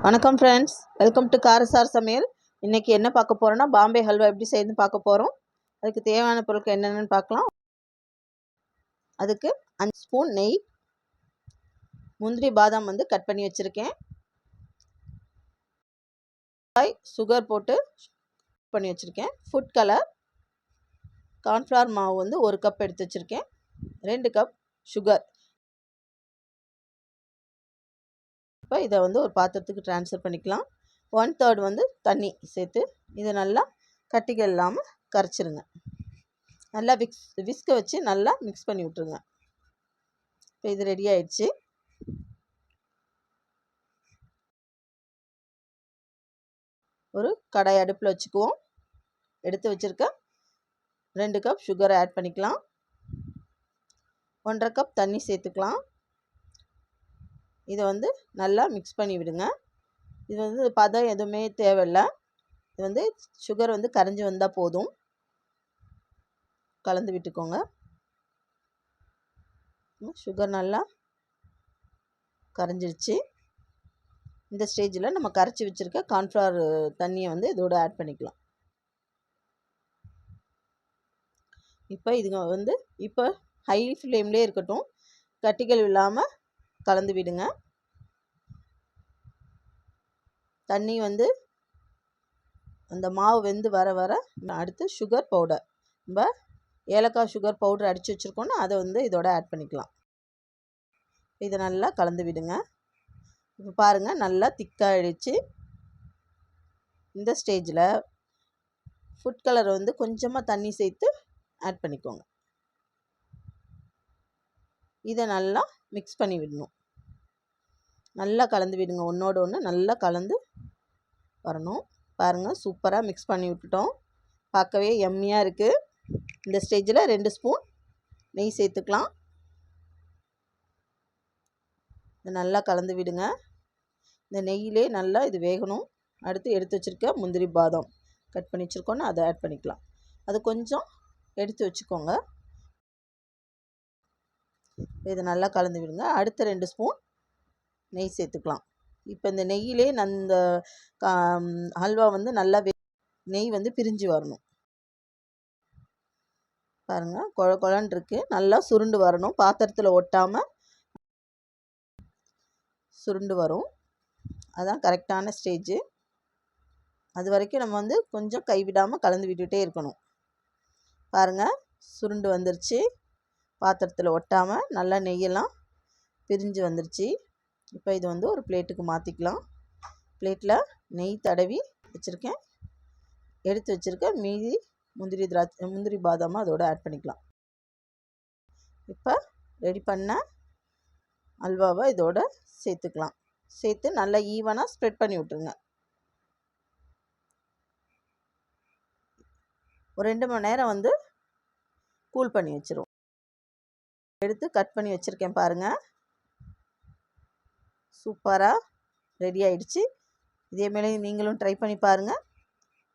வணக்கம் friends, welcome to காரசார் சமையல். இன்றைக்கி என்ன பார்க்க போகிறோன்னா, பாம்பே ஹல்வா எப்படி செய்யணும்னு பார்க்க போகிறோம். அதுக்கு தேவையான பொருட்கள் என்னென்னு பார்க்கலாம். அதுக்கு 5 ஸ்பூன் நெய், முந்திரி பாதாம் கட் பண்ணி வச்சுருக்கேன், சுகர் போட்டு பண்ணி வச்சுருக்கேன், ஃபுட் கலர், கார்ன்ஃப்ளவர் மாவு 1 கப் எடுத்து வச்சுருக்கேன், 2 கப் சுகர். இப்போ இதை ஒரு பாத்திரத்துக்கு ட்ரான்ஸ்ஃபர் பண்ணிக்கலாம். 1/3 தண்ணி சேர்த்து இதை நல்லா கட்டிகள் இல்லாமல் கரைச்சிருங்க. நல்லா விஸ்க வச்சு நல்லா மிக்ஸ் பண்ணி விட்ருங்க. இப்போ இது ரெடி ஆயிடுச்சு. ஒரு கடாய் அடுப்பில் வச்சுக்குவோம். எடுத்து வச்சுருக்க 2 கப் சுகரை ஆட் பண்ணிக்கலாம். 1/2 கப் தண்ணி சேர்த்துக்கலாம். இதை நல்லா மிக்ஸ் பண்ணி விடுங்க. இது பதம் எதுவுமே தேவையில்லை. இது சுகர் கரைஞ்சி வந்தால் போதும். கலந்து விட்டுக்கோங்க. சுகர் நல்லா கரைஞ்சிருச்சு. இந்த ஸ்டேஜில் நம்ம கரைச்சி வச்சுருக்க கார்ன்ஃப்ளவர் தண்ணியை இதோட ஆட் பண்ணிக்கலாம். இப்போ இதுங்க இப்போ ஹை ஃப்ளேம்லேயே இருக்கட்டும். கட்டிகள் இல்லாமல் கலந்து விடுங்க. தண்ணி அந்த மாவு வெந்து வர வர அடுத்து சுகர் பவுடர், நம்ம ஏலக்காய் சுகர் பவுடர் அடித்து வச்சுருக்கோன்னா அதை இதோட ஆட் பண்ணிக்கலாம். இதை நல்லா கலந்து விடுங்க. இப்போ பாருங்கள், நல்லா திக்காகிடுச்சு. இந்த ஸ்டேஜில் ஃபுட் கலர் கொஞ்சமாக தண்ணி சேர்த்து ஆட் பண்ணிக்கோங்க. இதை நல்லா மிக்ஸ் பண்ணி விடணும். நல்லா கலந்து விடுங்க. ஒன்றோடு ஒன்று நல்லா கலந்து வரணும். பாருங்கள், சூப்பராக மிக்ஸ் பண்ணி விட்டுட்டோம். பார்க்கவே எம்மியாக இருக்குது. இந்த ஸ்டேஜில் 2 ஸ்பூன் நெய் சேர்த்துக்கலாம். இதை நல்லா கலந்து விடுங்க. இந்த நெய்யிலே நல்லா இது வேகணும். அடுத்து எடுத்து வச்சுருக்க முந்திரி பாதாம் கட் பண்ணி வச்சுருக்கோன்னா அதை ஆட் பண்ணிக்கலாம். அது கொஞ்சம் எடுத்து வச்சுக்கோங்க. இதை நல்லா கலந்து விடுங்க. அடுத்த 2 ஸ்பூன் நெய் சேர்த்துக்கலாம். இப்போ இந்த நெய்யிலே அந்த ஹல்வா நல்லா நெய் பிரிஞ்சு வரணும். பாருங்கள், குழ குழன்னு இருக்குது. நல்லா சுருண்டு வரணும். பாத்திரத்தில் ஒட்டாமல் சுருண்டு வரும். அதுதான் கரெக்டான ஸ்டேஜு. அது வரைக்கும் நம்ம கொஞ்சம் கைவிடாமல் கலந்து விட்டுகிட்டே இருக்கணும். பாருங்கள், சுருண்டு வந்துருச்சு. பாத்திரத்தில் ஒட்டாமல் நல்லா நெய்யெல்லாம் பிரிஞ்சு வந்துருச்சு. இப்போ இது ஒரு பிளேட்டுக்கு மாற்றிக்கலாம். பிளேட்டில் நெய் தடவி வச்சுருக்கேன். எடுத்து வச்சுருக்க மீதி முந்திரி பாதாமாக அதோடு ஆட் பண்ணிக்கலாம். இப்போ ரெடி பண்ண அல்வாவை இதோட சேர்த்துக்கலாம். சேர்த்து நல்லா ஈவனாக ஸ்ப்ரெட் பண்ணி விட்ருங்க. ஒரு 2 மணி நேரம் கூல் பண்ணி வச்சுருவோம். எடுத்து கட் பண்ணி வச்சுருக்கேன். பாருங்கள், சூப்பராக ரெடி ஆகிடுச்சு. இதேமாரி நீங்களும் ட்ரை பண்ணி பாருங்கள்.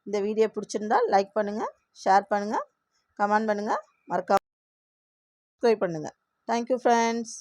இந்த வீடியோ பிடிச்சிருந்தால் லைக் பண்ணுங்கள், ஷேர் பண்ணுங்கள், கமெண்ட் பண்ணுங்கள், மறக்காம சப்ஸ்கிரைப் பண்ணுங்கள். Thank you friends.